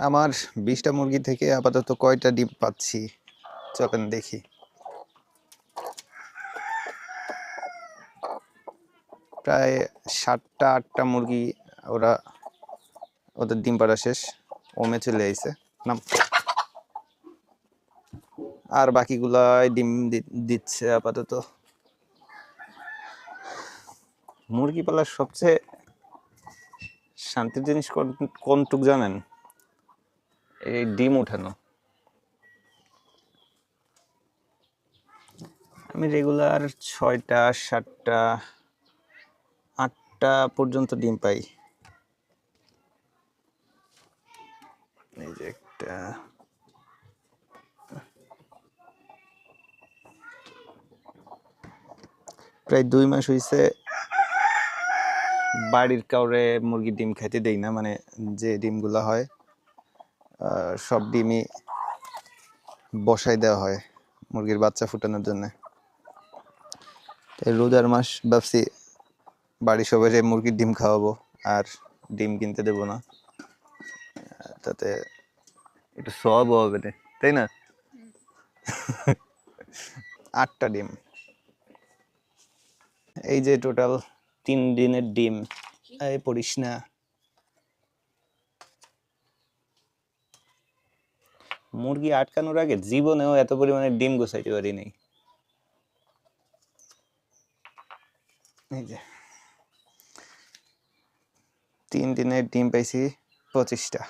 আমার 20টা মুরগি থেকে আপাতত কয়টা ডিম পাচ্ছি চলেন দেখি। প্রায় 7টা 8টা মুরগি ওদের ডিম পাড়া শেষ, ওমে চলে আইছে নাম, আর বাকিগুলাই ডিম দিচ্ছে আপাতত। মুরগি পালার সবচেয়ে শান্তির জিনিস কোনটুক জানেন? এই ডিম উঠানো। আমি রেগুলার 6টা 7টা 8টা পর্যন্ত ডিম পাই। এই যে একটা, প্রায় 2 মাস হয়েছে বাড়ির কাউরে মুরগির ডিম খাইতে দেই না, মানে যে ডিমগুলো হয় সব ডিমই বসাই দেওয়া হয় মুরগির বাচ্চা ফুটানোর জন্য। এই রোজার মাস ভাবছি বাড়ি সবাই মুরগির ডিম খাওয়াবো, আর ডিম কিনতে দেবো না, তাতে একটু সব হবে, তাই না? 8টা ডিম, এই যে টোটাল 3 দিনের ডিম। এই পড়িস না, মুরগি আটকানোর আগে জীবনেও এত পরিমাণে ডিম গোছাইতে পারি নাই। এই যে 3 দিনের ডিম পাইছি 25টা।